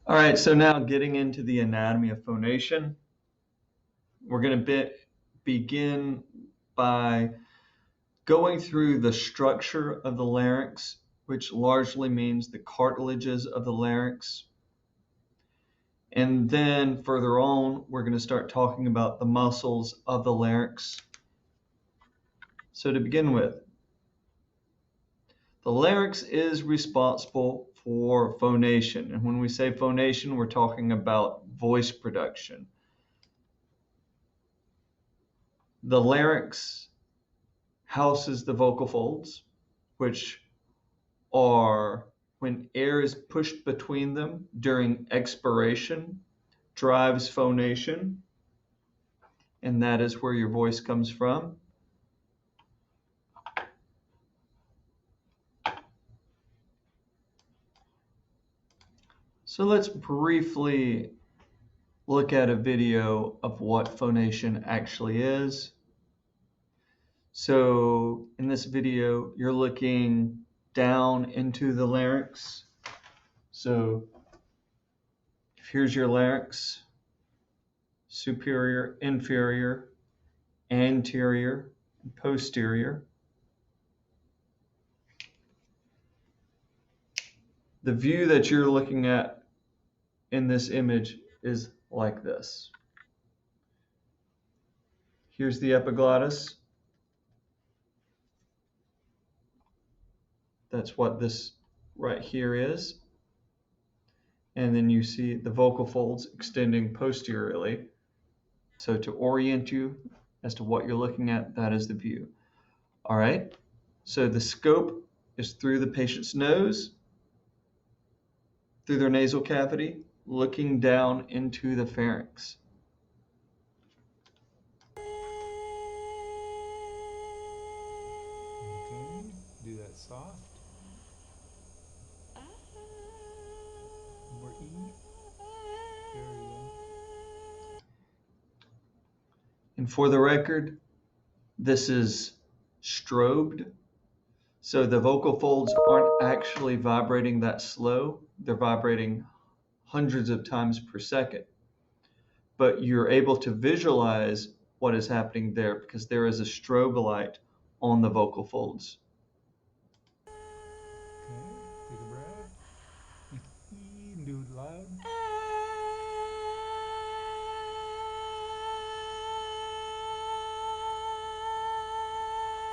All right, so now getting into the anatomy of phonation, we're going to begin by going through the structure of the larynx, which largely means the cartilages of the larynx. And then further on, we're going to start talking about the muscles of the larynx. So to begin with, the larynx is responsible for phonation. And when we say phonation, we're talking about voice production. The larynx houses the vocal folds, which are, when air is pushed between them during expiration, drives phonation, and that is where your voice comes from. So let's briefly look at a video of what phonation actually is. So in this video, you're looking down into the larynx. So here's your larynx: superior, inferior, anterior, and posterior. The view that you're looking at in this image is like this. Here's the epiglottis. That's what this right here is. And then you see the vocal folds extending posteriorly. So to orient you as to what you're looking at, that is the view. All right. So the scope is through the patient's nose, through their nasal cavity, looking down into the pharynx. Okay, do that soft. More E. Very good. And for the record, this is strobed. So the vocal folds aren't actually vibrating that slow. They're vibrating hundreds of times per second. But you're able to visualize what is happening there because there is a strobe light on the vocal folds. Okay, take a breath. E, and do it loud.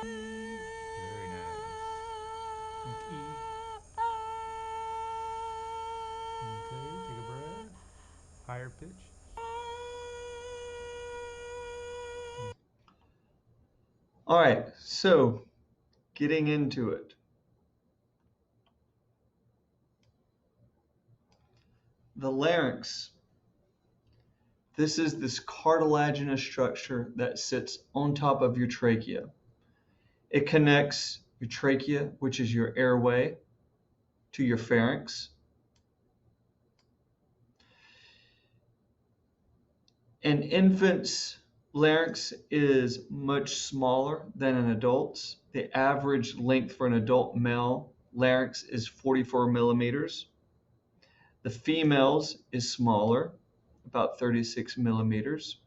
Very nice. Make E. Okay, take a breath. Higher pitch. All right, so getting into it. The larynx. This is this cartilaginous structure that sits on top of your trachea. It connects your trachea, which is your airway, to your pharynx. An infant's larynx is much smaller than an adult's. The average length for an adult male larynx is 44 millimeters. The female's is smaller, about 36 millimeters.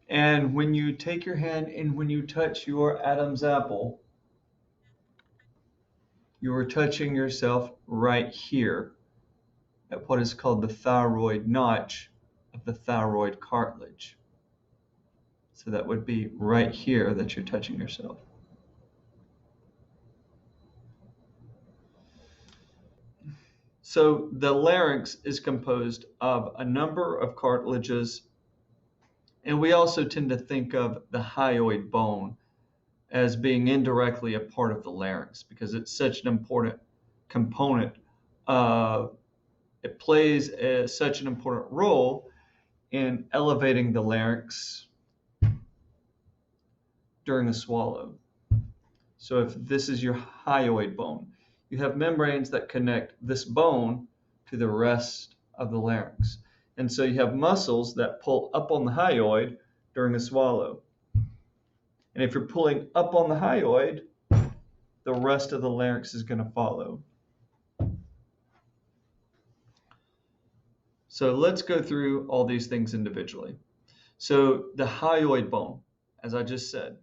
And when you take your hand and when you touch your Adam's apple, you are touching yourself right here at what is called the thyroid notch of the thyroid cartilage. So that would be right here that you're touching yourself. So the larynx is composed of a number of cartilages, and we also tend to think of the hyoid bone as being indirectly a part of the larynx because it's such an important component. It plays such an important role in elevating the larynx during a swallow. So if this is your hyoid bone, you have membranes that connect this bone to the rest of the larynx. And so you have muscles that pull up on the hyoid during a swallow. And if you're pulling up on the hyoid, the rest of the larynx is going to follow. So let's go through all these things individually. So the hyoid bone, as I just said,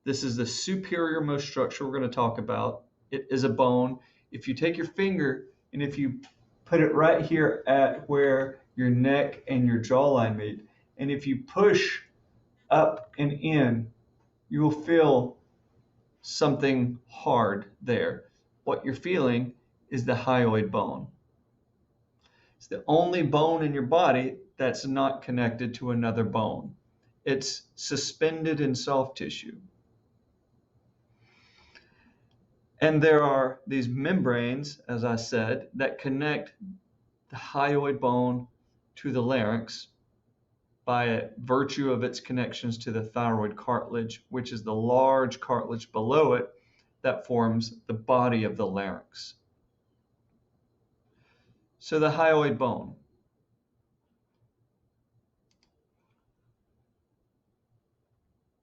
this is the superior most structure we're going to talk about. It is a bone. If you take your finger and if you put it right here at where your neck and your jawline meet, and if you push up and in, you will feel something hard there. What you're feeling is the hyoid bone. It's the only bone in your body that's not connected to another bone. It's suspended in soft tissue. And there are these membranes, as I said, that connect the hyoid bone to the larynx by virtue of its connections to the thyroid cartilage, which is the large cartilage below it that forms the body of the larynx. So the hyoid bone.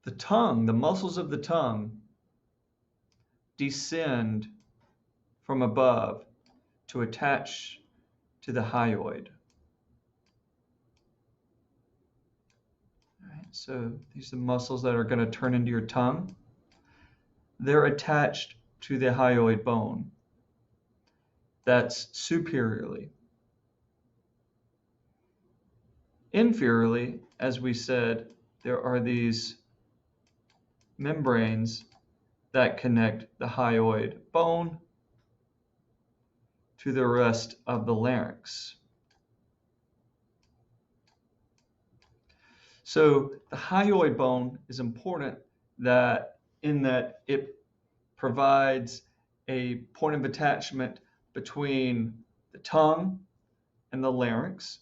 The tongue, the muscles of the tongue descend from above to attach to the hyoid. All right, so these are the muscles that are going to turn into your tongue. They're attached to the hyoid bone. That's superiorly. Inferiorly, as we said, there are these membranes that connect the hyoid bone to the rest of the larynx. So the hyoid bone is important in that it provides a point of attachment between the tongue and the larynx.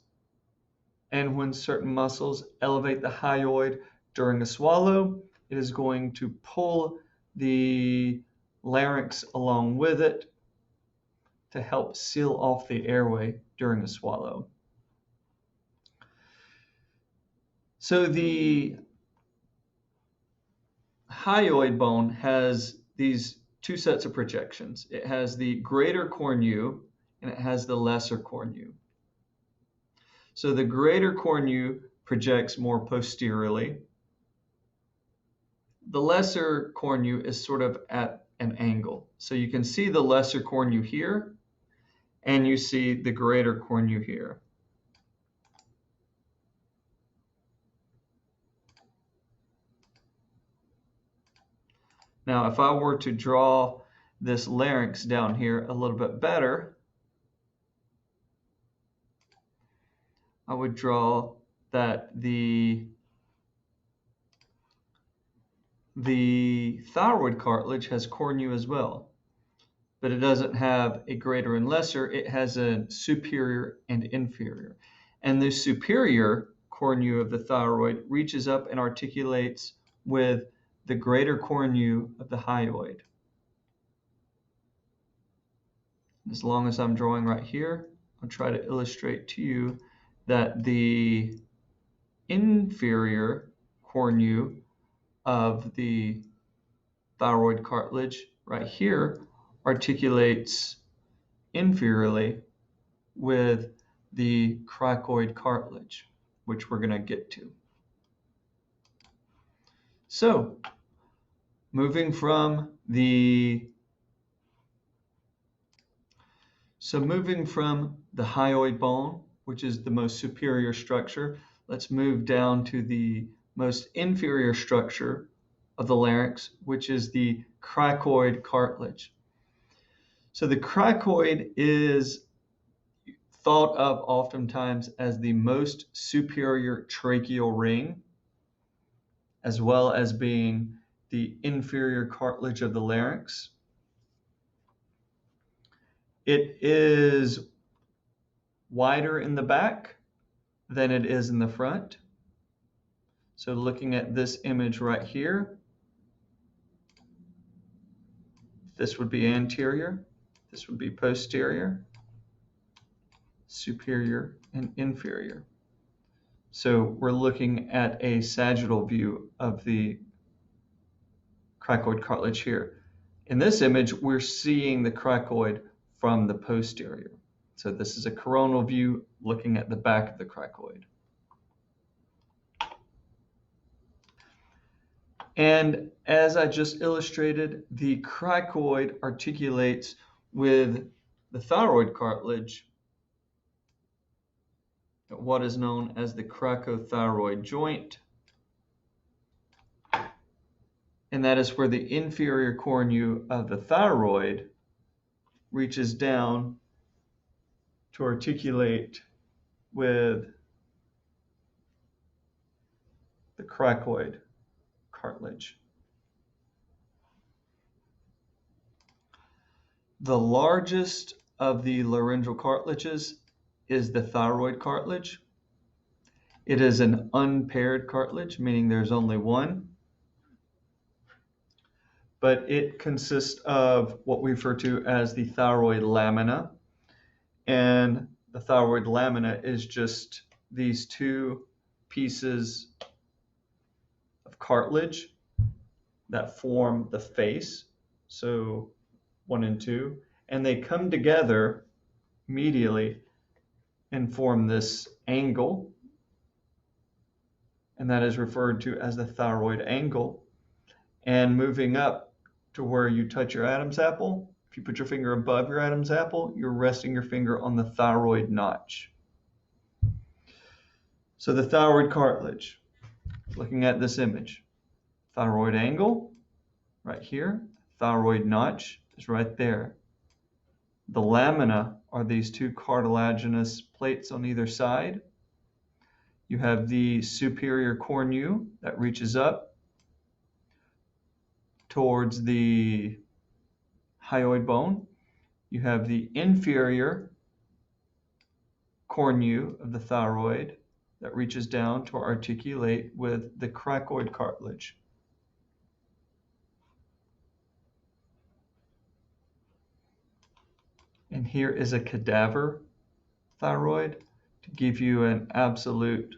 And when certain muscles elevate the hyoid during a swallow, it is going to pull the larynx along with it to help seal off the airway during a swallow. So the hyoid bone has these two sets of projections. It has the greater cornu and it has the lesser cornu. So the greater cornu projects more posteriorly. The lesser cornu is sort of at an angle. So you can see the lesser cornu here, and you see the greater cornu here. Now, if I were to draw this larynx down here a little bit better, I would draw that the thyroid cartilage has cornu as well, but it doesn't have a greater and lesser. It has a superior and inferior. And the superior cornu of the thyroid reaches up and articulates with the greater cornu of the hyoid. As long as I'm drawing right here, I'll try to illustrate to you that the inferior cornu of the thyroid cartilage right here articulates inferiorly with the cricoid cartilage, which we're going to get to. So, moving from the hyoid bone, which is the most superior structure, let's move down to the most inferior structure of the larynx, which is the cricoid cartilage. So the cricoid is thought of oftentimes as the most superior tracheal ring, as well as being the inferior cartilage of the larynx. It is wider in the back than it is in the front. So looking at this image right here, this would be anterior, this would be posterior, superior, and inferior. So we're looking at a sagittal view of the cricoid cartilage here. In this image, we're seeing the cricoid from the posterior. So this is a coronal view looking at the back of the cricoid. And as I just illustrated, the cricoid articulates with the thyroid cartilage at what is known as the cricothyroid joint. And that is where the inferior cornu of the thyroid reaches down to articulate with the cricoid cartilage. The largest of the laryngeal cartilages is the thyroid cartilage. It is an unpaired cartilage, meaning there's only one, but it consists of what we refer to as the thyroid lamina. And the thyroid lamina is just these two pieces of cartilage that form the face, so 1 and 2, and they come together medially and form this angle, and that is referred to as the thyroid angle. And moving up to where you touch your Adam's apple, if you put your finger above your Adam's apple, you're resting your finger on the thyroid notch. So the thyroid cartilage, looking at this image, thyroid angle right here, thyroid notch is right there. The lamina are these two cartilaginous plates on either side. You have the superior cornu that reaches up towards the hyoid bone. You have the inferior cornu of the thyroid that reaches down to articulate with the cricoid cartilage. And here is a cadaver thyroid to give you an absolute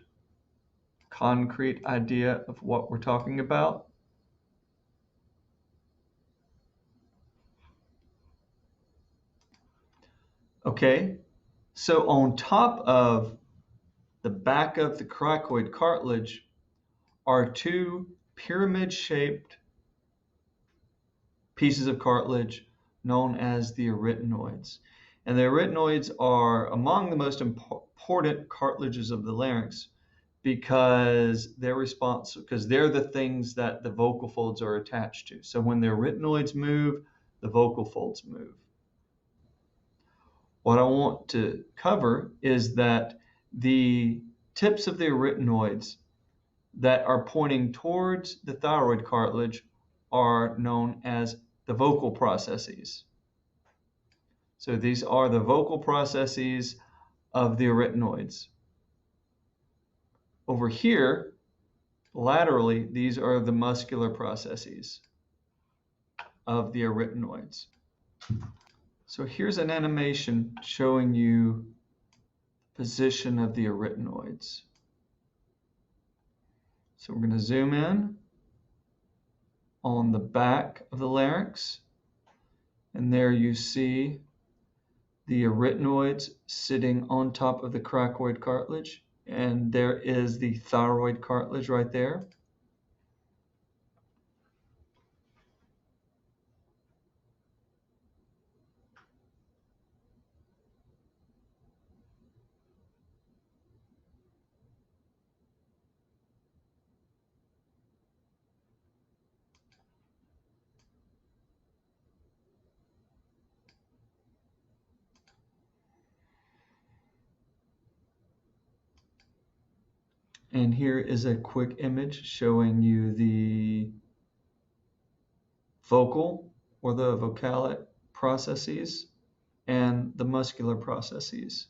concrete idea of what we're talking about. Okay, so on top of the back of the cricoid cartilage are two pyramid-shaped pieces of cartilage known as the arytenoids. And the arytenoids are among the most important cartilages of the larynx because they're the things that the vocal folds are attached to. So when the arytenoids move, the vocal folds move. What I want to cover is that the tips of the arytenoids that are pointing towards the thyroid cartilage are known as the vocal processes. So these are the vocal processes of the arytenoids. Over here, laterally, these are the muscular processes of the arytenoids. So here's an animation showing you the position of the arytenoids. So we're going to zoom in on the back of the larynx, and there you see the arytenoids sitting on top of the cricoid cartilage, and there is the thyroid cartilage right there. And here is a quick image showing you the vocal or the vocalic processes and the muscular processes.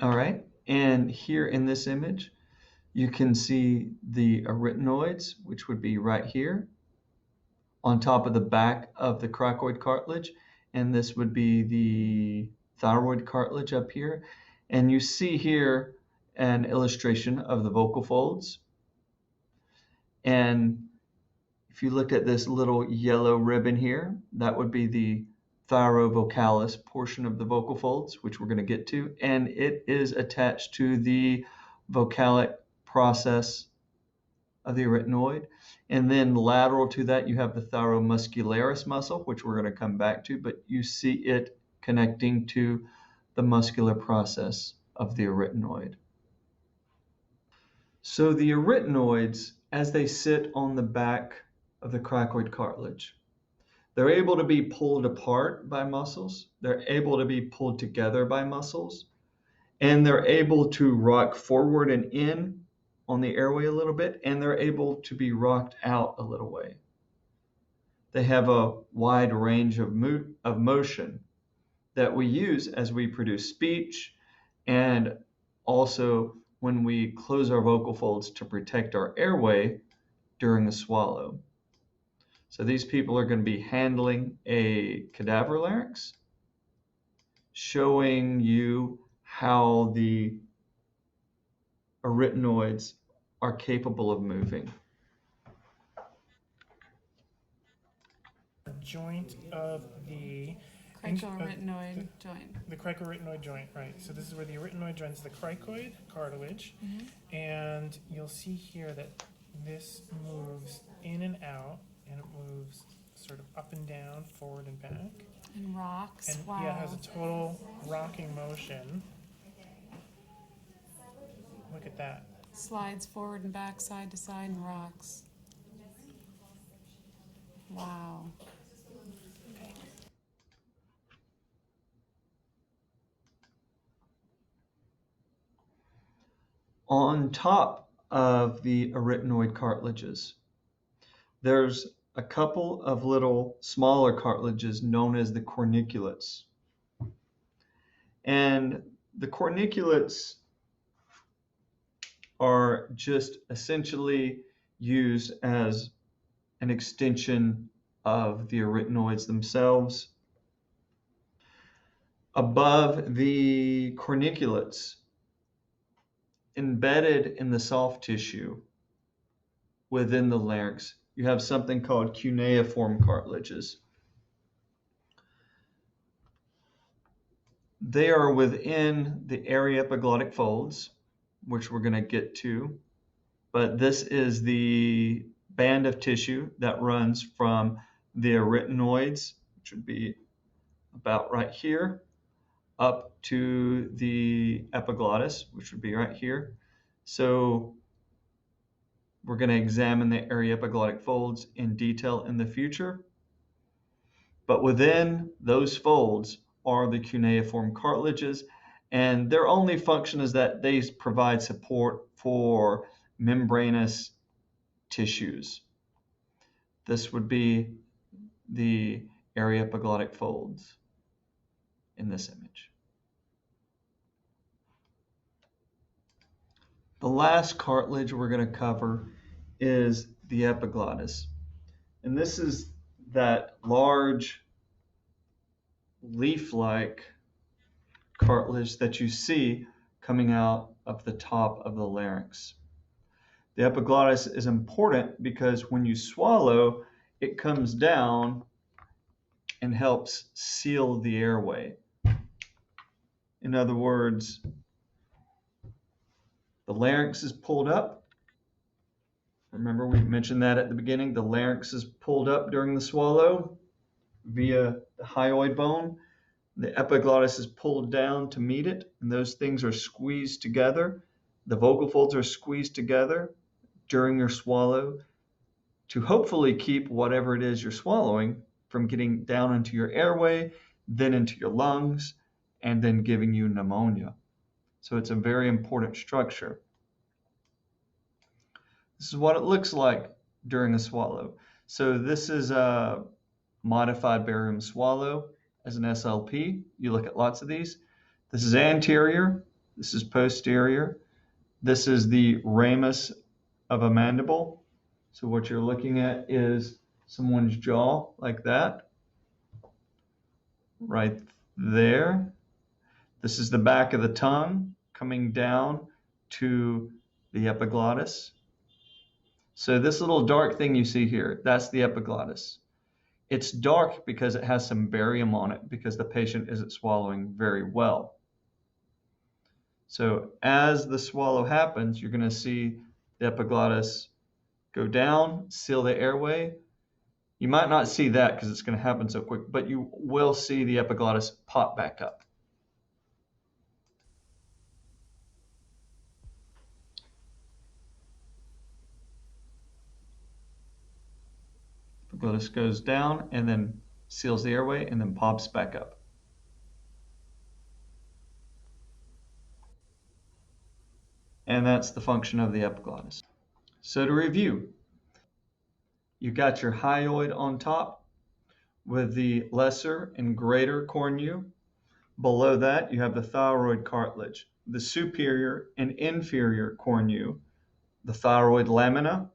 All right, and here in this image, you can see the arytenoids, which would be right here on top of the back of the cricoid cartilage, and this would be the thyroid cartilage up here. And you see here an illustration of the vocal folds. And if you look at this little yellow ribbon here, that would be the thyrovocalis portion of the vocal folds, which we're going to get to, and it is attached to the vocalic process of the arytenoid. And then lateral to that, you have the thyromuscularis muscle, which we're going to come back to, but you see it connecting to the muscular process of the arytenoid. So the arytenoids, as they sit on the back of the cricoid cartilage, they're able to be pulled apart by muscles, they're able to be pulled together by muscles, and they're able to rock forward and in on the airway a little bit, and they're able to be rocked out a little way. They have a wide range of motion that we use as we produce speech, and also when we close our vocal folds to protect our airway during a swallow. So these people are going to be handling a cadaver larynx, showing you how the arytenoids are capable of moving. Joint of the Cricoarytenoid joint. the cricoarytenoid joint, right? So this is where the arytenoid joins the cricoid cartilage, and you'll see here that this moves in and out, and it moves sort of up and down, forward and back, And rocks. and Wow. yeah, it has a total rocking motion. Look at that. Slides forward and back, side to side, and rocks. Wow. On top of the arytenoid cartilages, there's a couple of little smaller cartilages known as the corniculates. And the corniculates are just essentially used as an extension of the arytenoids themselves. Above the corniculates, embedded in the soft tissue within the larynx, you have something called cuneiform cartilages. They are within the aryepiglottic folds, which we're going to get to, but this is the band of tissue that runs from the arytenoids, which would be about right here, up to the epiglottis, which would be right here. So we're going to examine the aryepiglottic folds in detail in the future. But within those folds are the cuneiform cartilages, and their only function is that they provide support for membranous tissues. This would be the aryepiglottic folds in this image. The last cartilage we're going to cover is the epiglottis. And this is that large leaf-like cartilage that you see coming out of the top of the larynx. The epiglottis is important because when you swallow, it comes down and helps seal the airway. In other words, the larynx is pulled up. Remember, we mentioned that at the beginning. The larynx is pulled up during the swallow via the hyoid bone. The epiglottis is pulled down to meet it, and those things are squeezed together. The vocal folds are squeezed together during your swallow to hopefully keep whatever it is you're swallowing from getting down into your airway, then into your lungs, and then giving you pneumonia. So it's a very important structure. This is what it looks like during a swallow. So this is a modified barium swallow as an SLP. You look at lots of these. This is anterior. This is posterior. This is the ramus of a mandible. So what you're looking at is someone's jaw like that, right there. This is the back of the tongue coming down to the epiglottis. So this little dark thing you see here, that's the epiglottis. It's dark because it has some barium on it because the patient isn't swallowing very well. So as the swallow happens, you're going to see the epiglottis go down, seal the airway. You might not see that because it's going to happen so quick, but you will see the epiglottis pop back up. Epiglottis goes down and then seals the airway and then pops back up. And that's the function of the epiglottis. So to review, you got your hyoid on top with the lesser and greater cornu. Below that, you have the thyroid cartilage, the superior and inferior cornu, the thyroid lamina,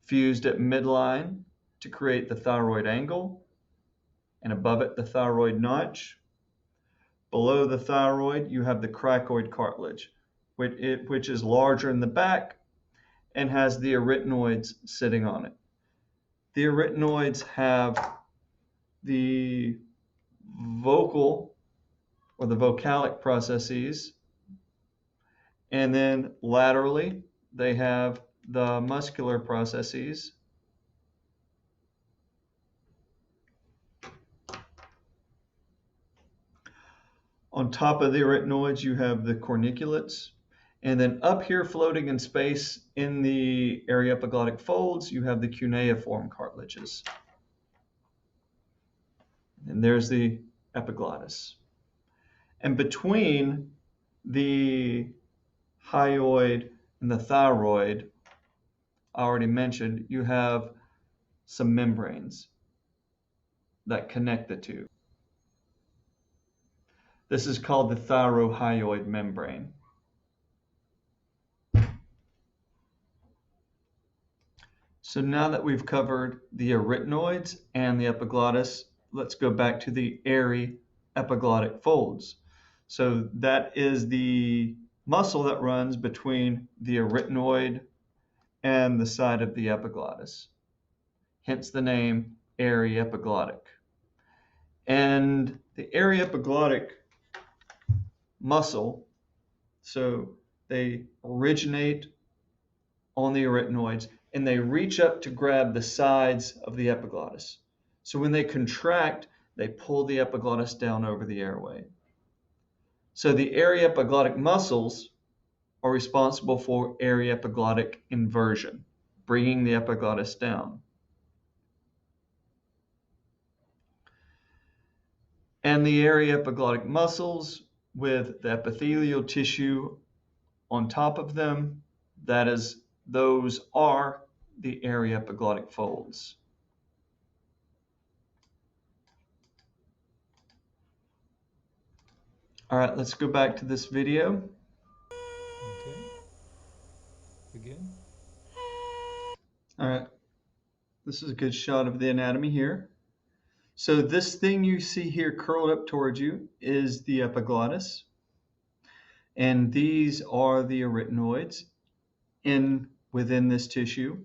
fused at midline to create the thyroid angle, and above it, the thyroid notch. Below the thyroid, you have the cricoid cartilage, which is larger in the back and has the arytenoids sitting on it. The arytenoids have the vocal or the vocalic processes, and then laterally they have the muscular processes. On top of the arytenoids, you have the corniculates. And then up here floating in space in the aryepiglottic folds, you have the cuneiform cartilages. And there's the epiglottis. And between the hyoid and the thyroid, I already mentioned, you have some membranes that connect the two. This is called the thyrohyoid membrane. So now that we've covered the arytenoids and the epiglottis, let's go back to the aryepiglottic folds. So that is the muscle that runs between the arytenoid and the side of the epiglottis, hence the name aryepiglottic. And the aryepiglottic muscle, so they originate on the arytenoids and they reach up to grab the sides of the epiglottis. So when they contract, they pull the epiglottis down over the airway. So the aryepiglottic muscles are responsible for aryepiglottic inversion, bringing the epiglottis down. And the aryepiglottic muscles with the epithelial tissue on top of them, those are the aryepiglottic folds. All right, let's go back to this video. Okay. Again. All right, this is a good shot of the anatomy here. So this thing you see here curled up towards you is the epiglottis. And these are the arytenoids within this tissue.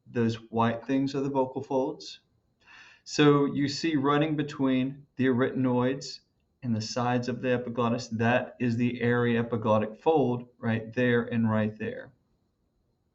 Those white things are the vocal folds. So you see running between the arytenoids and the sides of the epiglottis, that is the aryepiglottic fold right there and right there.